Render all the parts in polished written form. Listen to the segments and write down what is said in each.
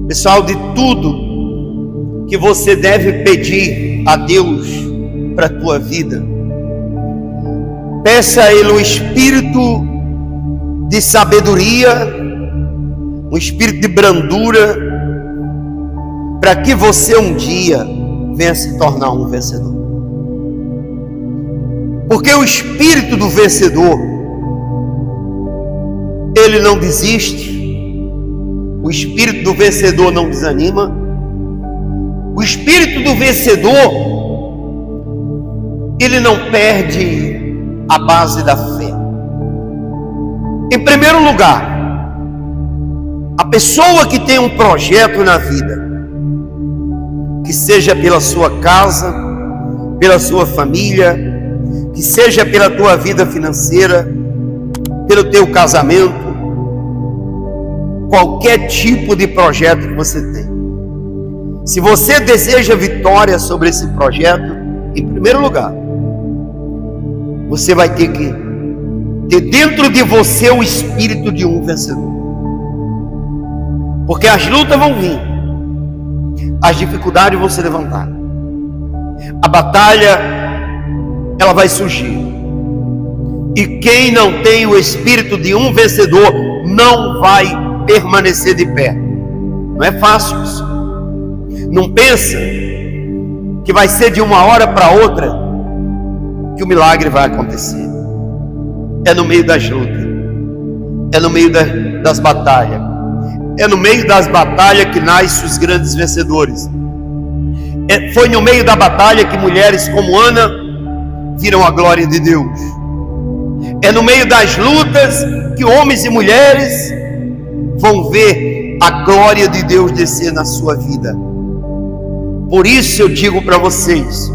Pessoal, de tudo que você deve pedir a Deus para a tua vida, peça a Ele um espírito de sabedoria, um espírito de brandura, para que você um dia venha se tornar um vencedor. Porque o espírito do vencedor, ele não desiste. O espírito do vencedor não desanima. O espírito do vencedor, ele não perde a base da fé. Em primeiro lugar, a pessoa que tem um projeto na vida, que seja pela sua casa, pela sua família, que seja pela tua vida financeira, pelo teu casamento, qualquer tipo de projeto que você tem. Se você deseja vitória sobre esse projeto, em primeiro lugar, você vai ter que ter dentro de você o espírito de um vencedor. Porque as lutas vão vir, as dificuldades vão se levantar, a batalha, ela vai surgir. E quem não tem o espírito de um vencedor não vai permanecer de pé. Não é fácil isso. Não pensa que vai ser de uma hora para outra que o milagre vai acontecer. É no meio das lutas, é no meio das batalhas, é no meio das batalhas que nascem os grandes vencedores. Foi no meio da batalha que mulheres como Ana viram a glória de Deus. É no meio das lutas que homens e mulheres vão ver a glória de Deus descer na sua vida. Por isso eu digo para vocês,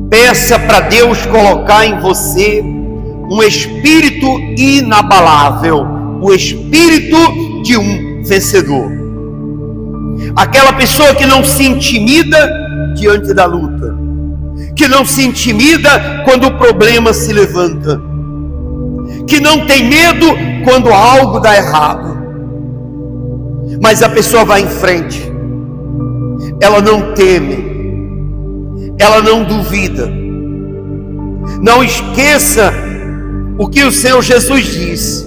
peça para Deus colocar em você um espírito inabalável, o espírito de um vencedor. Aquela pessoa que não se intimida diante da luta, que não se intimida quando o problema se levanta, que não tem medo quando algo dá errado, mas a pessoa vai em frente, ela não teme, ela não duvida. Não esqueça o que o Senhor Jesus disse,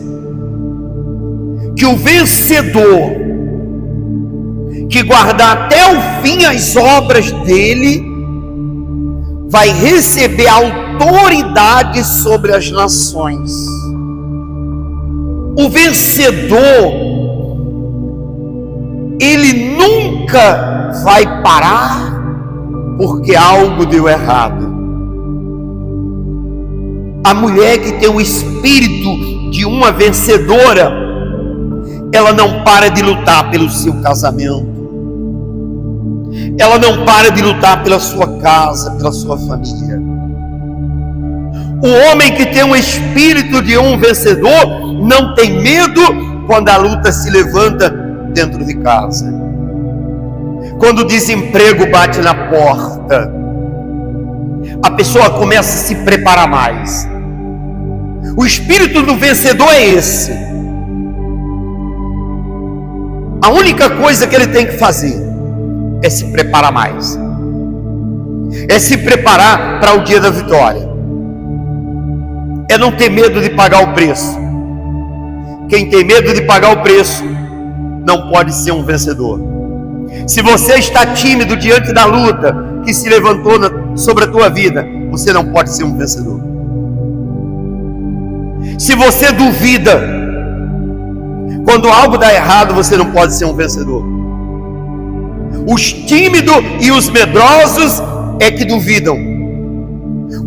que o vencedor que guardar até o fim as obras dele vai receber autoridade sobre as nações. O vencedor, ele nunca vai parar porque algo deu errado. A mulher que tem o espírito de uma vencedora, ela não para de lutar pelo seu casamento, ela não para de lutar pela sua casa, pela sua família. O homem que tem um espírito de um vencedor não tem medo quando a luta se levanta dentro de casa, quando o desemprego bate na porta. A pessoa começa a se preparar mais. O espírito do vencedor é esse. A única coisa que ele tem que fazer é se preparar mais, é se preparar para o dia da vitória, é não ter medo de pagar o preço. Quem tem medo de pagar o preço não pode ser um vencedor. Se você está tímido diante da luta que se levantou sobre a tua vida, você não pode ser um vencedor. Se você duvida, quando algo dá errado, você não pode ser um vencedor. Os tímidos e os medrosos é que duvidam.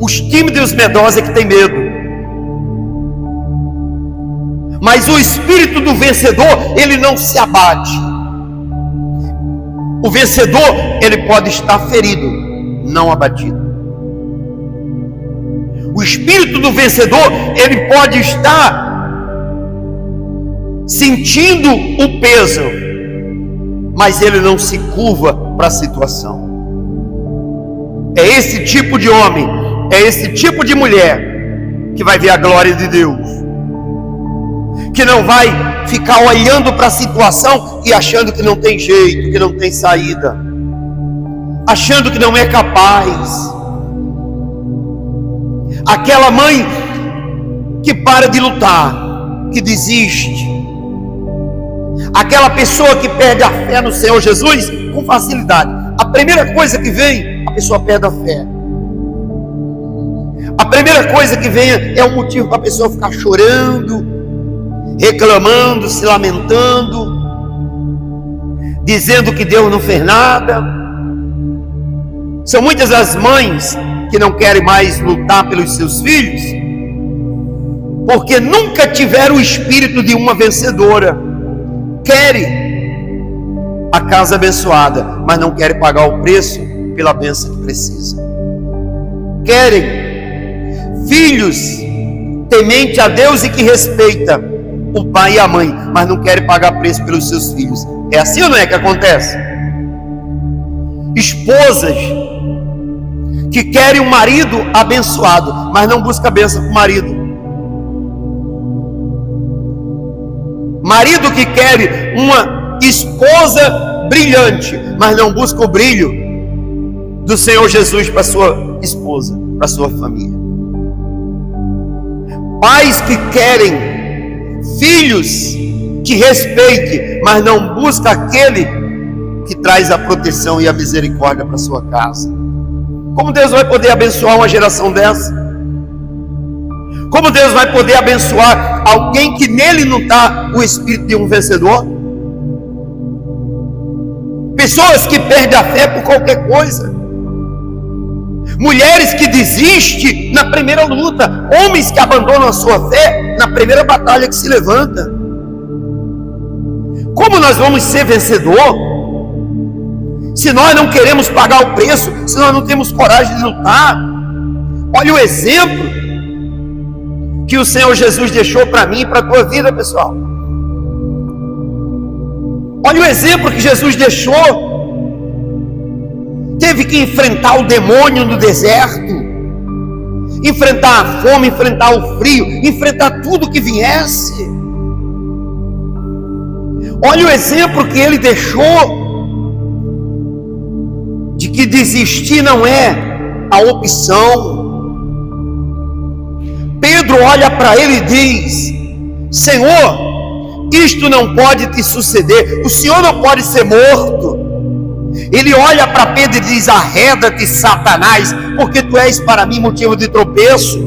Os tímidos e os medrosos é que têm medo. Mas o espírito do vencedor, ele não se abate. O vencedor, ele pode estar ferido, não abatido. O espírito do vencedor, ele pode estar sentindo o peso, mas ele não se curva para a situação. É esse tipo de homem, é esse tipo de mulher que vai ver a glória de Deus, que não vai ficar olhando para a situação e achando que não tem jeito, que não tem saída, achando que não é capaz. Aquela mãe que para de lutar, que desiste. Aquela pessoa que perde a fé no Senhor Jesus com facilidade. A primeira coisa que vem, a pessoa perde a fé. A primeira coisa que vem é um motivo para a pessoa ficar chorando, reclamando, se lamentando, dizendo que Deus não fez nada. São muitas as mães que não querem mais lutar pelos seus filhos, porque nunca tiveram o espírito de uma vencedora. Querem a casa abençoada, mas não querem pagar o preço pela bênção que precisa. Querem filhos temente a Deus e que respeita o pai e a mãe, mas não querem pagar preço pelos seus filhos. É assim ou não é que acontece? Esposas que querem um marido abençoado, mas não busca a bênção para o marido. Marido que quer uma esposa brilhante, mas não busca o brilho do Senhor Jesus para sua esposa, para sua família. Pais que querem filhos que respeite, mas não busca aquele que traz a proteção e a misericórdia para sua casa. Como Deus vai poder abençoar uma geração dessa? Como Deus vai poder abençoar alguém que nele não está o espírito de um vencedor? Pessoas que perdem a fé por qualquer coisa. Mulheres que desistem na primeira luta. Homens que abandonam a sua fé na primeira batalha que se levanta. Como nós vamos ser vencedor se nós não queremos pagar o preço, se nós não temos coragem de lutar? Olha o exemplo que o Senhor Jesus deixou para mim e para a tua vida, pessoal. Olha o exemplo que Jesus deixou. Teve que enfrentar o demônio no deserto, enfrentar a fome, enfrentar o frio, enfrentar tudo que viesse. Olha o exemplo que ele deixou de que desistir não é a opção. Pedro olha para ele e diz: Senhor, isto não pode te suceder, o Senhor não pode ser morto. Ele olha para Pedro e diz: arreda-te, Satanás, porque tu és para mim motivo de tropeço.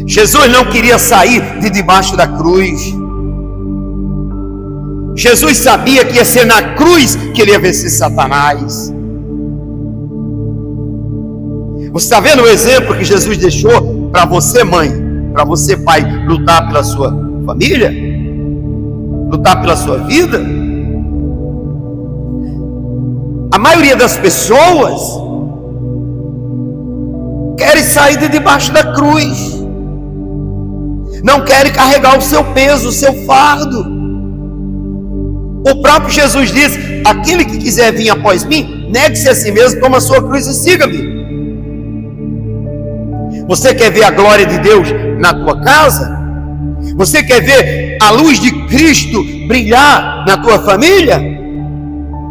Jesus não queria sair de debaixo da cruz. Jesus sabia que ia ser na cruz que ele ia vencer Satanás. Você está vendo o exemplo que Jesus deixou para você, mãe, para você, pai, lutar pela sua família, lutar pela sua vida? A maioria das pessoas querem sair de debaixo da cruz, não querem carregar o seu peso, o seu fardo. O próprio Jesus diz: aquele que quiser vir após mim, negue-se a si mesmo, toma a sua cruz e siga-me. Você quer ver a glória de Deus na tua casa? Você quer ver a luz de Cristo brilhar na tua família?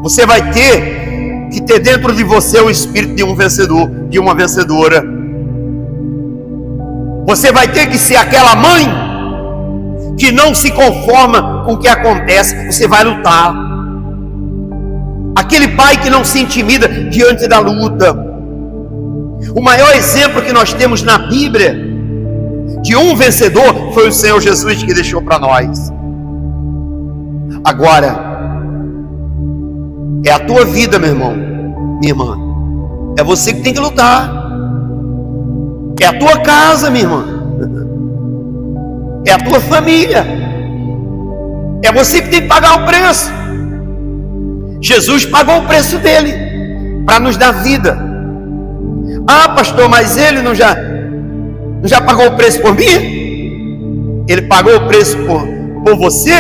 Você vai ter que ter dentro de você o espírito de um vencedor, de uma vencedora. Você vai ter que ser aquela mãe que não se conforma com o que acontece. Você vai lutar. Aquele pai que não se intimida diante da luta. O maior exemplo que nós temos na Bíblia de um vencedor foi o Senhor Jesus, que deixou para nós. Agora é a tua vida, meu irmão, minha irmã. É você que tem que lutar. É a tua casa, minha irmã. É a tua família. É você que tem que pagar o preço. Jesus pagou o preço dele para nos dar vida. Ah, pastor, mas ele não já pagou o preço por mim? Ele pagou o preço por você,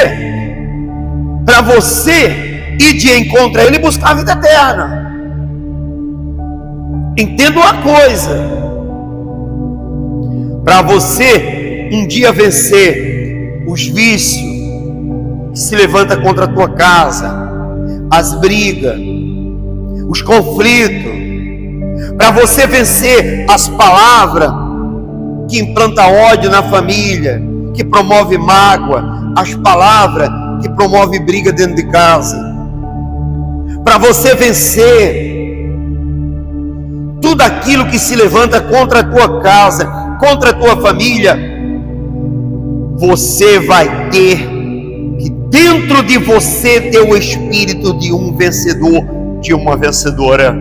para você ir de encontro a ele e buscar a vida eterna. Entenda uma coisa: para você um dia vencer os vícios que se levanta contra a tua casa, as brigas, os conflitos, para você vencer as palavras que implanta ódio na família, que promove mágoa, as palavras que promove briga dentro de casa, para você vencer tudo aquilo que se levanta contra a tua casa, contra a tua família, você vai ter que dentro de você ter o espírito de um vencedor, de uma vencedora.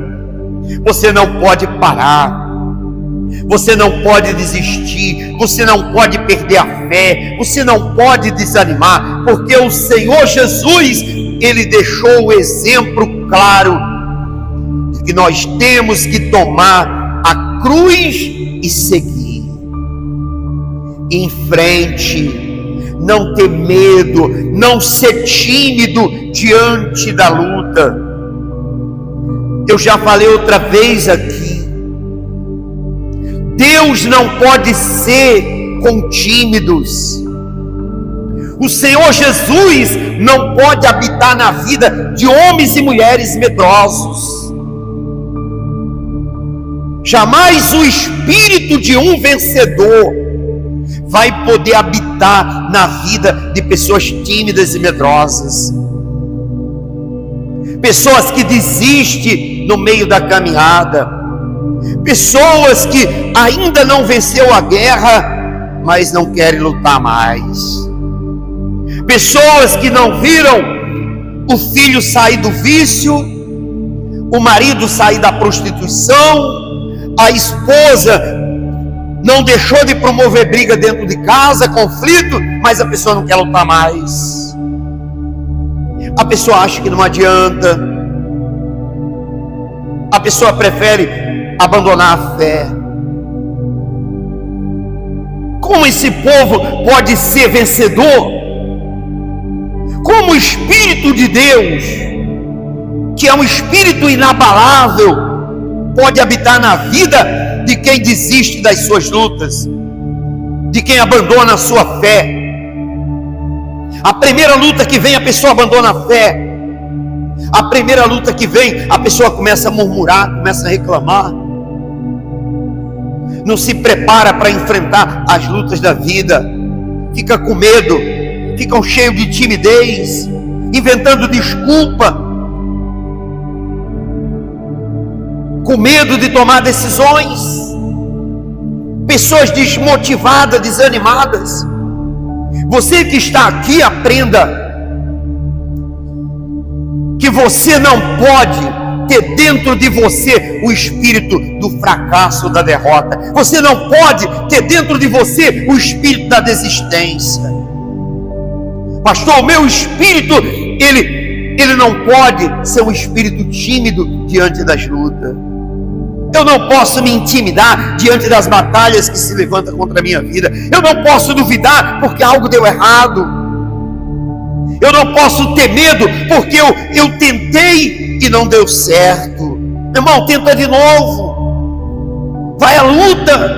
Você não pode parar, você não pode desistir, você não pode perder a fé, você não pode desanimar, porque o Senhor Jesus, Ele deixou o exemplo claro de que nós temos que tomar a cruz e seguir em frente, não ter medo, não ser tímido diante da luta. Eu já falei outra vez aqui, Deus não pode ser com tímidos. O Senhor Jesus não pode habitar na vida de homens e mulheres medrosos. Jamais o espírito de um vencedor vai poder habitar na vida de pessoas tímidas e medrosas, pessoas que desistem no meio da caminhada, pessoas que ainda não venceu a guerra, mas não querem lutar mais, pessoas que não viram o filho sair do vício, o marido sair da prostituição, a esposa não deixou de promover briga dentro de casa, conflito, mas a pessoa não quer lutar mais. A pessoa acha que não adianta, a pessoa prefere abandonar a fé. Como esse povo pode ser vencedor? Como o Espírito de Deus, que é um Espírito inabalável, pode habitar na vida de quem desiste das suas lutas, de quem abandona a sua fé? A primeira luta que vem, a pessoa abandona a fé. A primeira luta que vem, a pessoa começa a murmurar, começa a reclamar, não se prepara para enfrentar as lutas da vida, fica com medo, ficam cheios de timidez, inventando desculpa, com medo de tomar decisões, pessoas desmotivadas, desanimadas. Você que está aqui, aprenda que você não pode ter dentro de você o espírito do fracasso, da derrota. Você não pode ter dentro de você o espírito da desistência. Pastor, o meu espírito, ele não pode ser um espírito tímido diante das lutas. Eu não posso me intimidar diante das batalhas que se levantam contra a minha vida. Eu não posso duvidar porque algo deu errado. Eu não posso ter medo porque eu tentei e não deu certo. Meu irmão, tenta de novo. Vai à luta.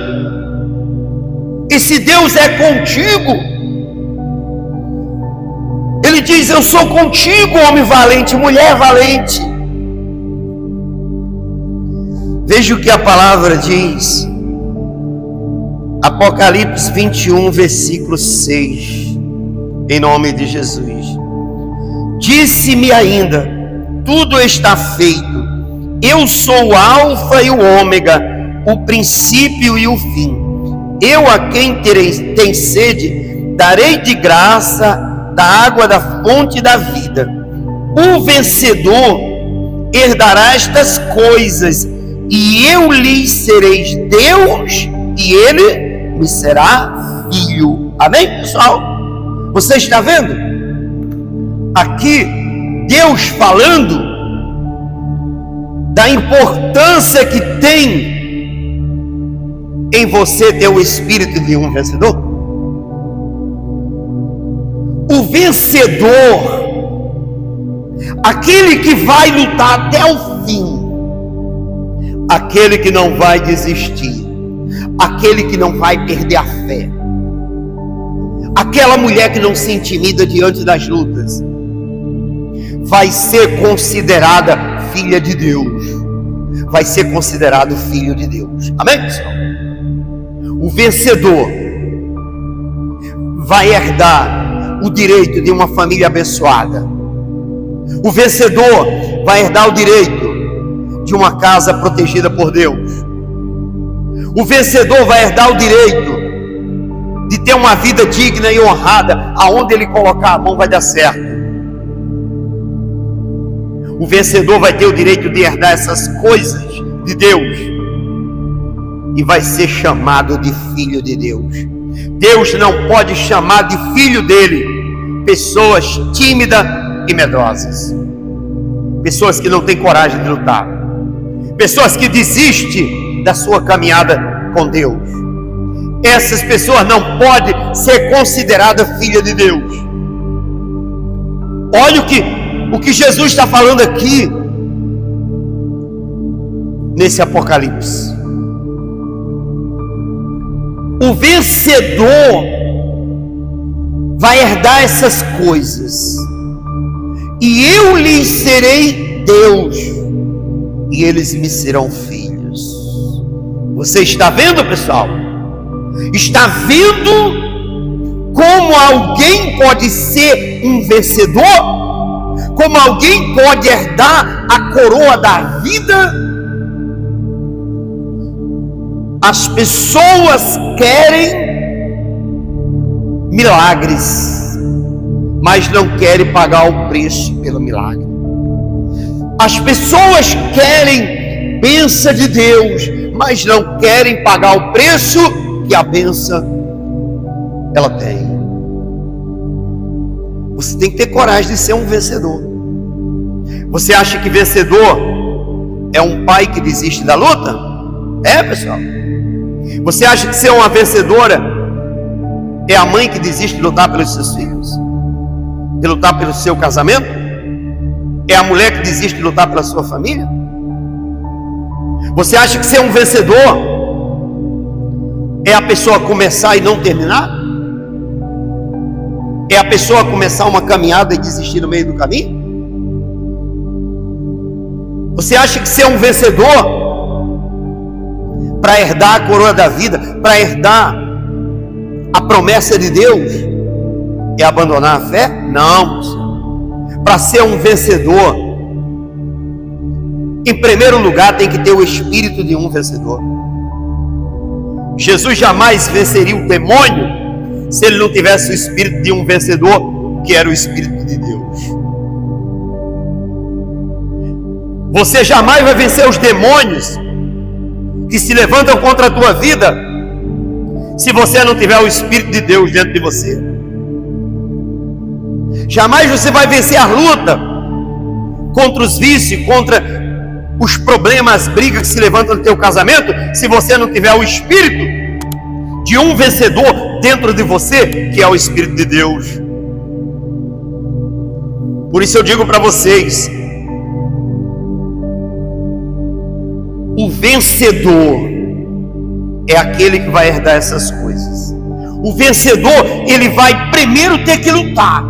E se Deus é contigo, Ele diz: eu sou contigo, homem valente, mulher valente. Veja o que a palavra diz, Apocalipse 21, versículo 6, em nome de Jesus. Disse-me ainda: tudo está feito, eu sou o alfa e o ômega, o princípio e o fim. Eu a quem tem sede, darei de graça da água da fonte da vida. O vencedor herdará estas coisas, e eu lhe serei Deus, e ele me será filho. Amém, pessoal? Você está vendo? Aqui, Deus falando da importância que tem em você ter o espírito de um vencedor. O vencedor, aquele que vai lutar até o fim, aquele que não vai desistir, aquele que não vai perder a fé. aquela mulher que não se intimida diante das lutas, vai ser considerada filha de Deus. Vai ser considerado filho de Deus. Amém, pessoal? O vencedor vai herdar o direito de uma família abençoada. O vencedor vai herdar o direito de uma casa protegida por Deus. O vencedor vai herdar o direito de ter uma vida digna e honrada. Aonde ele colocar a mão vai dar certo. O vencedor vai ter o direito de herdar essas coisas de Deus e vai ser chamado de filho de Deus. Deus não pode chamar de filho dele pessoas tímidas e medrosas, pessoas que não têm coragem de lutar, pessoas que desistem da sua caminhada com Deus. Essas pessoas não podem ser consideradas filhas de Deus. Olha o que Jesus está falando aqui nesse Apocalipse. O vencedor vai herdar essas coisas, e eu lhes serei Deus, e eles me serão filhos. Você está vendo, pessoal? Está vendo como alguém pode ser um vencedor? Como alguém pode herdar a coroa da vida? As pessoas querem milagres, mas não querem pagar o preço pelo milagre. As pessoas querem bênção de Deus, mas não querem pagar o preço que a bênção ela tem. Você tem que ter coragem de ser um vencedor. Você acha que vencedor é um pai que desiste da luta? É, pessoal. Você acha que ser uma vencedora é a mãe que desiste de lutar pelos seus filhos? De lutar pelo seu casamento? É a mulher que desiste de lutar pela sua família? Você acha que ser um vencedor é a pessoa começar e não terminar? É a pessoa começar uma caminhada e desistir no meio do caminho? Você acha que ser um vencedor, para herdar a coroa da vida, para herdar a promessa de Deus, é abandonar a fé? Não. Para ser um vencedor, em primeiro lugar tem que ter o espírito de um vencedor. Jesus jamais venceria o demônio se ele não tivesse o espírito de um vencedor, que era o Espírito de Deus. Você jamais vai vencer os demônios que se levantam contra a tua vida se você não tiver o Espírito de Deus dentro de você. Jamais você vai vencer a luta contra os vícios, contra os problemas, as brigas que se levantam no teu casamento, se você não tiver o Espírito de um vencedor dentro de você, que é o Espírito de Deus. Por isso eu digo para vocês, o vencedor é aquele que vai herdar essas coisas. O vencedor, ele vai primeiro ter que lutar,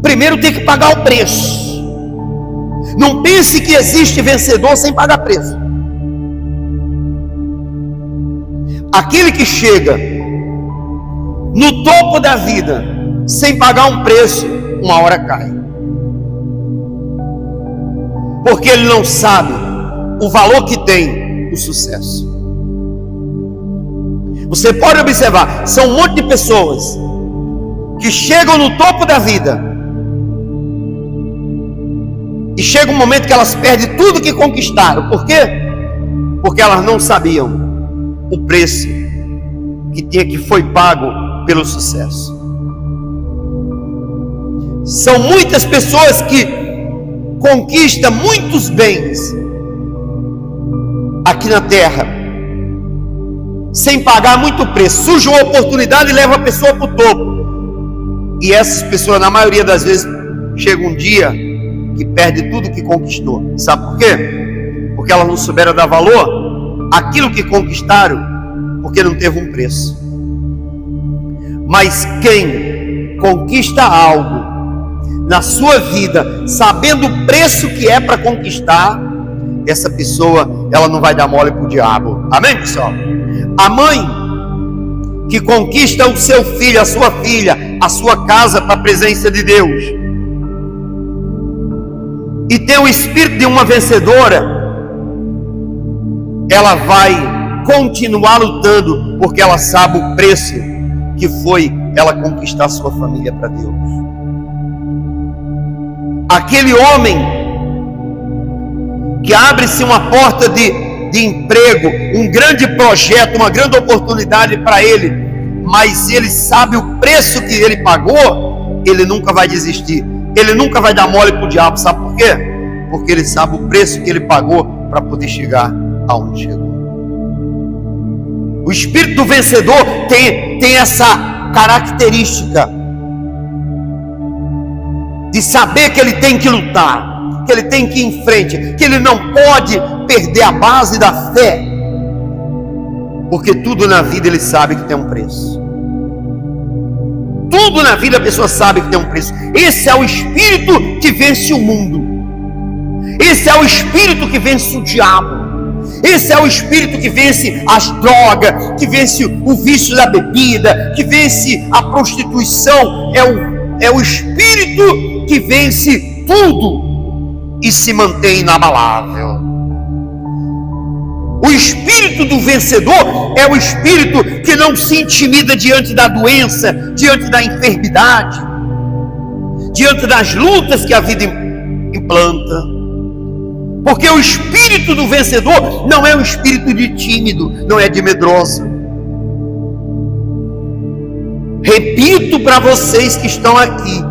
primeiro ter que pagar o preço. Não pense que existe vencedor sem pagar preço. Aquele que chega no topo da vida sem pagar um preço, uma hora cai, porque ele não sabe o valor que tem o sucesso. Você pode observar, são um monte de pessoas que chegam no topo da vida e chega um momento que elas perdem tudo que conquistaram. Por quê? Porque elas não sabiam o preço que foi pago pelo sucesso. São muitas pessoas que conquistam muitos bens aqui na terra sem pagar muito preço. Surge uma oportunidade e leva a pessoa para o topo, e essas pessoas, na maioria das vezes, chega um dia que perde tudo que conquistou. Sabe por quê? Porque elas não souberam dar valor àquilo que conquistaram, porque não teve um preço. Mas quem conquista algo na sua vida, sabendo o preço que é para conquistar, essa pessoa, ela não vai dar mole para o diabo. Amém, pessoal? A mãe que conquista o seu filho, a sua filha, a sua casa para a presença de Deus, e tem o espírito de uma vencedora, ela vai continuar lutando, porque ela sabe o preço que foi ela conquistar a sua família para Deus. Aquele homem que abre-se uma porta de emprego, um grande projeto, uma grande oportunidade para ele, mas ele sabe o preço que ele pagou, ele nunca vai desistir, ele nunca vai dar mole para o diabo. Sabe por quê? Porque ele sabe o preço que ele pagou para poder chegar aonde chegou. O espírito do vencedor tem essa característica de saber que ele tem que lutar, que ele tem que ir em frente, que ele não pode perder a base da fé, porque tudo na vida ele sabe que tem um preço. Tudo na vida a pessoa sabe que tem um preço. Esse é o espírito que vence o mundo. Esse é o espírito que vence o diabo. Esse é o espírito que vence as drogas, que vence o vício da bebida, que vence a prostituição. É o espírito que vence tudo e se mantém inabalável. O espírito do vencedor é o espírito que não se intimida diante da doença, diante da enfermidade, diante das lutas que a vida implanta. Porque o espírito do vencedor não é um espírito de tímido, não é de medroso. Repito para vocês que estão aqui: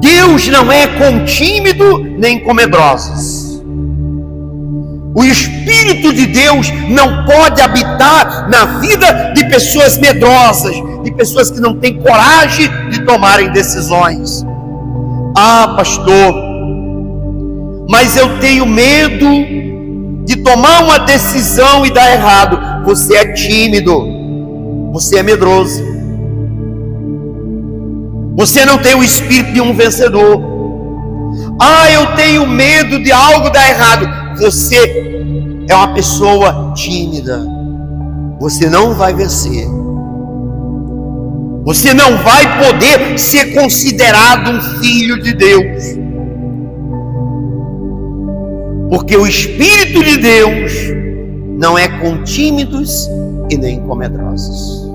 Deus não é com tímido nem com medrosos. O Espírito de Deus não pode habitar na vida de pessoas medrosas, de pessoas que não têm coragem de tomarem decisões. Ah, pastor, mas eu tenho medo de tomar uma decisão e dar errado. Você é tímido, você é medroso, você não tem o espírito de um vencedor. Ah, eu tenho medo de algo dar errado. Você é uma pessoa tímida, você não vai vencer, você não vai poder ser considerado um filho de Deus, porque o Espírito de Deus não é com tímidos e nem com medrosos.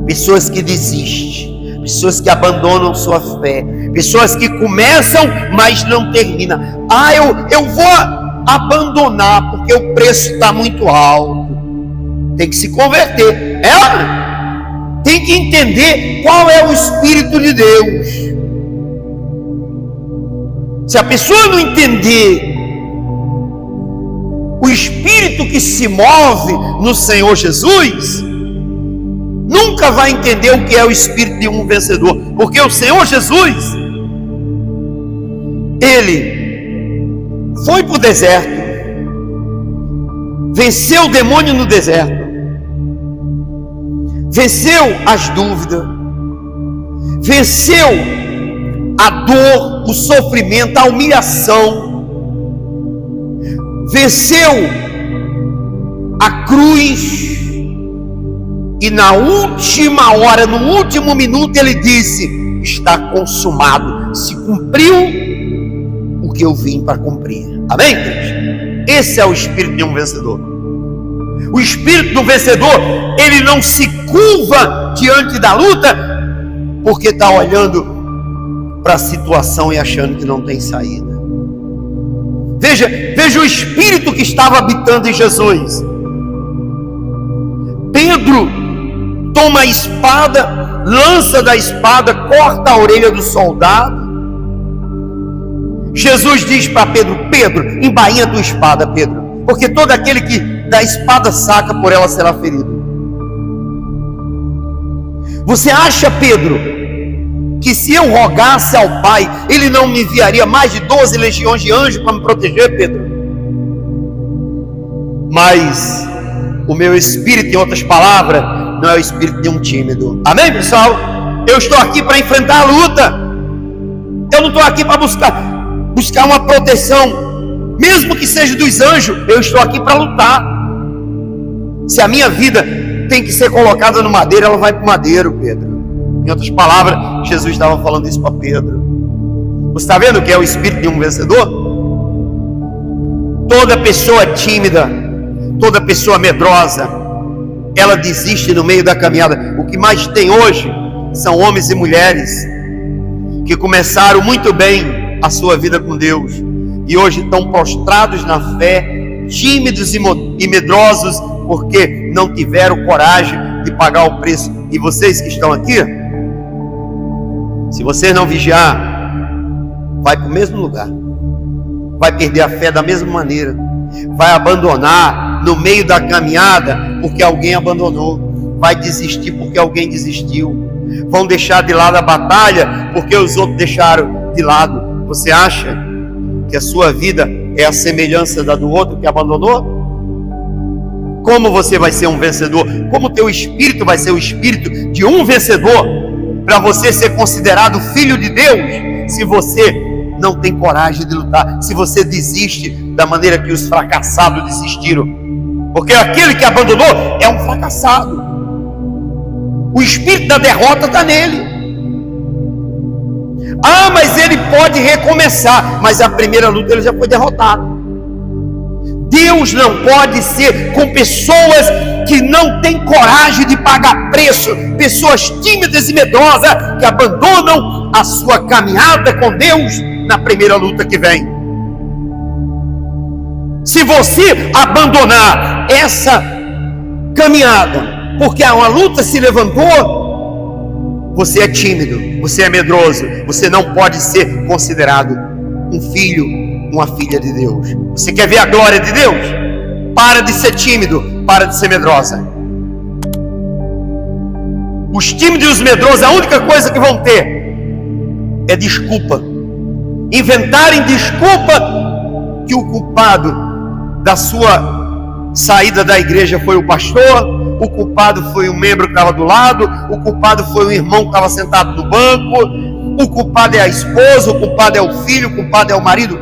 Pessoas que desistem, pessoas que abandonam sua fé, pessoas que começam, mas não terminam. Ah, eu vou abandonar porque o preço está muito alto. Tem que se converter. Tem que entender qual é o Espírito de Deus. Se a pessoa não entender o Espírito que se move no Senhor Jesus, nunca vai entender o que é o Espírito de um vencedor. Porque o Senhor Jesus, Ele foi para o deserto, venceu o demônio no deserto, venceu as dúvidas, venceu a dor, o sofrimento, a humilhação, venceu a cruz, e na última hora, no último minuto, ele disse: está consumado, se cumpriu o que eu vim para cumprir. Amém, igreja? Esse é o espírito de um vencedor. O espírito do vencedor, ele não se curva diante da luta porque está olhando para a situação e achando que não tem saída. Veja o espírito que estava habitando em Jesus. Pedro toma a espada, lança da espada, corta a orelha do soldado. Jesus diz para Pedro: Pedro, embainha a tua espada, Pedro, porque todo aquele que da espada saca, por ela será ferido. Você acha, Pedro, que se eu rogasse ao Pai, Ele não me enviaria mais de 12 legiões de anjos para me proteger, Pedro? Mas o meu espírito, em outras palavras, não é o espírito de um tímido. Amém, pessoal? Eu estou aqui para enfrentar a luta. Eu não estou aqui para buscar uma proteção, mesmo que seja dos anjos. Eu estou aqui para lutar. Se a minha vida tem que ser colocada no madeiro, ela vai para o madeiro, Pedro. Em outras palavras, Jesus estava falando isso para Pedro. Você está vendo o que é o espírito de um vencedor? Toda pessoa tímida, toda pessoa medrosa, ela desiste no meio da caminhada. O que mais tem hoje são homens e mulheres que começaram muito bem a sua vida com Deus e hoje estão prostrados na fé, tímidos e medrosos, porque não tiveram coragem de pagar o preço. E vocês que estão aqui, se vocês não vigiar, vai para o mesmo lugar, vai perder a fé da mesma maneira, vai abandonar no meio da caminhada porque alguém abandonou, vai desistir porque alguém desistiu, vão deixar de lado a batalha porque os outros deixaram de lado. Você acha que a sua vida é a semelhança da do outro que abandonou? Como você vai ser um vencedor? Como o teu espírito vai ser o espírito de um vencedor, para você ser considerado filho de Deus, se você não tem coragem de lutar, se você desiste da maneira que os fracassados desistiram? Porque aquele que abandonou é um fracassado. O espírito da derrota está nele. Ah, mas ele pode recomeçar, mas a primeira luta ele já foi derrotado. Deus não pode ser com pessoas que não têm coragem de pagar preço, pessoas tímidas e medrosas que abandonam a sua caminhada com Deus na primeira luta que vem. Se você abandonar essa caminhada porque uma luta se levantou, você é tímido, você é medroso, você não pode ser considerado um filho, uma filha de Deus. Você quer ver a glória de Deus? Para de ser tímido, para de ser medrosa. Os tímidos e os medrosos, a única coisa que vão ter é desculpa. Inventarem desculpa que o culpado da sua saída da igreja foi o pastor, o culpado foi o membro que estava do lado, o culpado foi o irmão que estava sentado no banco, o culpado é a esposa, o culpado é o filho, o culpado é o marido.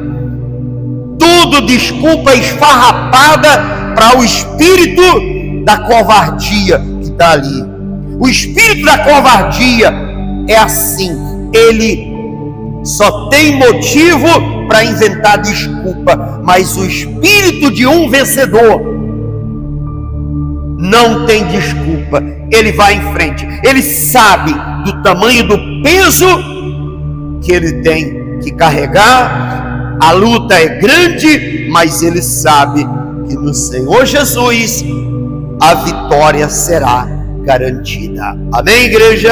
Tudo desculpa esfarrapada para o espírito da covardia que está ali. O espírito da covardia é assim, ele só tem motivo para inventar desculpa, mas o espírito de um vencedor não tem desculpa. Ele vai em frente, ele sabe do tamanho do peso que ele tem que carregar. A luta é grande, mas ele sabe que no Senhor Jesus a vitória será garantida. Amém, igreja?